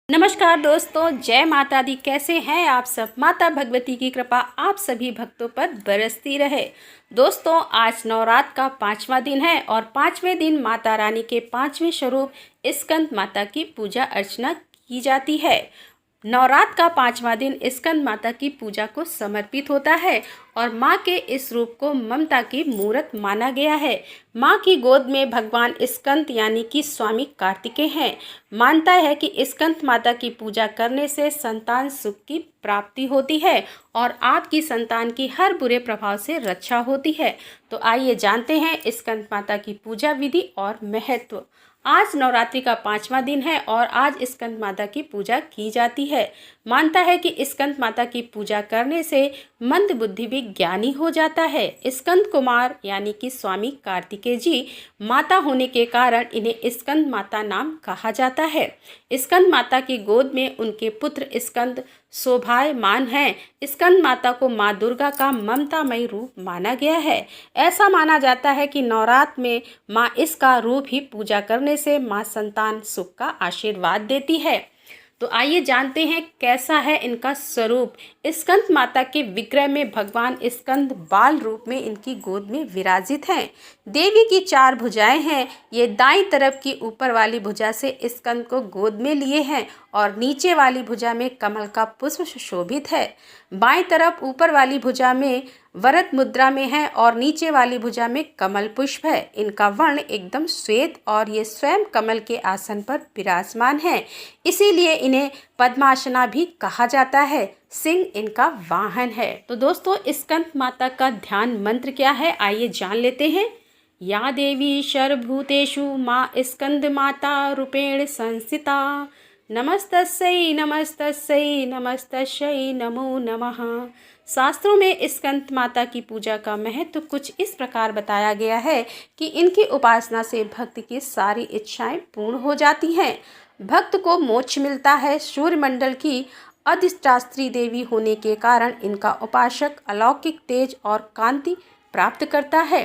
नमस्कार दोस्तों, जय माता दी। कैसे हैं आप सब। माता भगवती की कृपा आप सभी भक्तों पर बरसती रहे। दोस्तों, आज नवरात्र का 5वां दिन है और 5वें दिन माता रानी के 5वें स्वरूप स्कंद माता की पूजा अर्चना की जाती है। नवरात्र का 5वां दिन स्कंद माता की पूजा को समर्पित होता है और माँ के इस रूप को ममता की मूरत माना गया है। माँ की गोद में भगवान स्कंद यानी कि स्वामी कार्तिकेय हैं। मानता है कि स्कंद माता की पूजा करने से संतान सुख की प्राप्ति होती है और आपकी संतान की हर बुरे प्रभाव से रक्षा होती है। तो आइए जानते हैं स्कंद माता की पूजा विधि और महत्व। आज नवरात्रि का 5वां दिन है और आज स्कंद माता की पूजा की जाती है। मानता है कि स्कंद माता की पूजा करने से मंद बुद्धि भी ज्ञानी हो जाता है। स्कंद कुमार यानी कि स्वामी कार्तिकेय जी माता होने के कारण इन्हें स्कंद माता नाम कहा जाता है। स्कंद माता की गोद में उनके पुत्र स्कंद शोभायमान हैं। स्कंद माता को माँ दुर्गा का ममतामयी रूप माना गया है। ऐसा माना जाता है कि नवरात्र में माँ इसका रूप ही पूजा करने से माँ संतान सुख का आशीर्वाद देती है। तो आइए जानते हैं कैसा है इनका स्वरूप। स्कंद माता के विग्रह में भगवान स्कंद बाल रूप में इनकी गोद में विराजित हैं। देवी की 4 भुजाएं हैं। ये दाईं तरफ की ऊपर वाली भुजा से स्कंद को गोद में लिए हैं और नीचे वाली भुजा में कमल का पुष्प सुशोभित है। बाईं तरफ ऊपर वाली भुजा में वरद मुद्रा में है और नीचे वाली भुजा में कमल पुष्प है। इनका वर्ण एकदम श्वेत और ये स्वयं कमल के आसन पर विराजमान है, इसीलिए इन्हें पद्मासना भी कहा जाता है। सिंह इनका वाहन है। तो दोस्तों, स्कंद माता का ध्यान मंत्र क्या है, आइए जान लेते हैं। या देवी सर्वभूतेषु माँ स्कंद माता रूपेण संस्थिता, नमस्तस्यै नमस्तस्यै नमस्तस्यै नमो नमः। शास्त्रों में स्कंद माता की पूजा का महत्व कुछ इस प्रकार बताया गया है कि इनकी उपासना से भक्त की सारी इच्छाएं पूर्ण हो जाती हैं। भक्त को मोक्ष मिलता है। सूर्यमंडल की अधिष्ठात्री देवी होने के कारण इनका उपासक अलौकिक तेज और कांति प्राप्त करता है।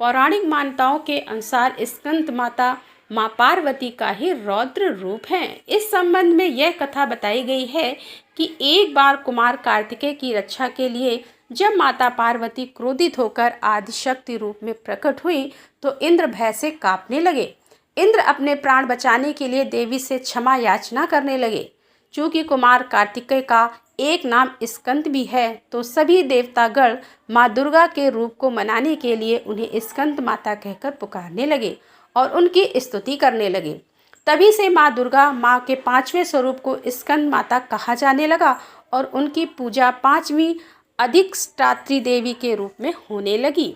पौराणिक मान्यताओं के अनुसार स्कंद माता माँ पार्वती का ही रौद्र रूप है। इस संबंध में यह कथा बताई गई है कि एक बार कुमार कार्तिकेय की रक्षा के लिए जब माता पार्वती क्रोधित होकर आदिशक्ति रूप में प्रकट हुई तो इंद्र भय से कांपने लगे। इंद्र अपने प्राण बचाने के लिए देवी से क्षमा याचना करने लगे। चूँकि कुमार कार्तिकेय का एक नाम स्कंद भी है तो सभी देवतागण माँ दुर्गा के रूप को मनाने के लिए उन्हें स्कंद माता कहकर पुकारने लगे और उनकी स्तुति करने लगे। तभी से माँ दुर्गा माँ के 5वें स्वरूप को स्कंद माता कहा जाने लगा और उनकी पूजा 5वीं अधिष्ठात्री देवी के रूप में होने लगी।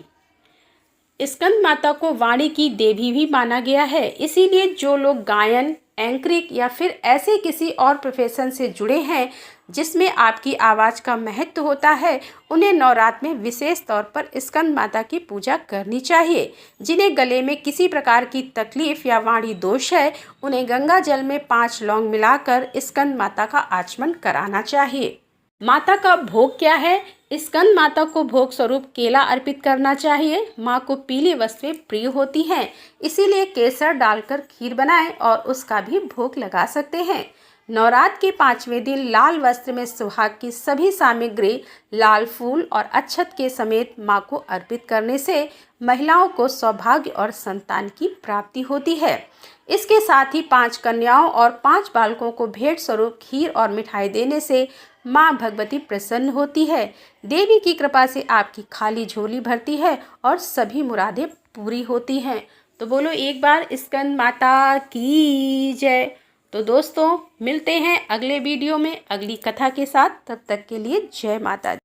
स्कंद माता को वाणी की देवी भी माना गया है, इसीलिए जो लोग गायन, एंकरिंग या फिर ऐसे किसी और प्रोफेशन से जुड़े हैं जिसमें आपकी आवाज़ का महत्व होता है, उन्हें नवरात्र में विशेष तौर पर स्कंद माता की पूजा करनी चाहिए। जिन्हें गले में किसी प्रकार की तकलीफ या वाणी दोष है, उन्हें गंगा जल में 5 लौंग मिलाकर स्कंद माता का आचमन कराना चाहिए। माता का भोग क्या है। स्कंद माता को भोग स्वरूप केला अर्पित करना चाहिए। माँ को पीली वस्तुएं प्रिय होती हैं, इसीलिए केसर डालकर खीर बनाएं और उसका भी भोग लगा सकते हैं। नवरात्र के 5वें दिन लाल वस्त्र में सुहाग की सभी सामग्री, लाल फूल और अक्षत के समेत माँ को अर्पित करने से महिलाओं को सौभाग्य और संतान की प्राप्ति होती है। इसके साथ ही 5 कन्याओं और 5 बालकों को भेंट स्वरूप खीर और मिठाई देने से माँ भगवती प्रसन्न होती है। देवी की कृपा से आपकी खाली झोली भरती है और सभी मुरादें पूरी होती हैं। तो बोलो एक बार स्कंद माता की जय। तो दोस्तों, मिलते हैं अगले वीडियो में अगली कथा के साथ। तब तक के लिए जय माता दी।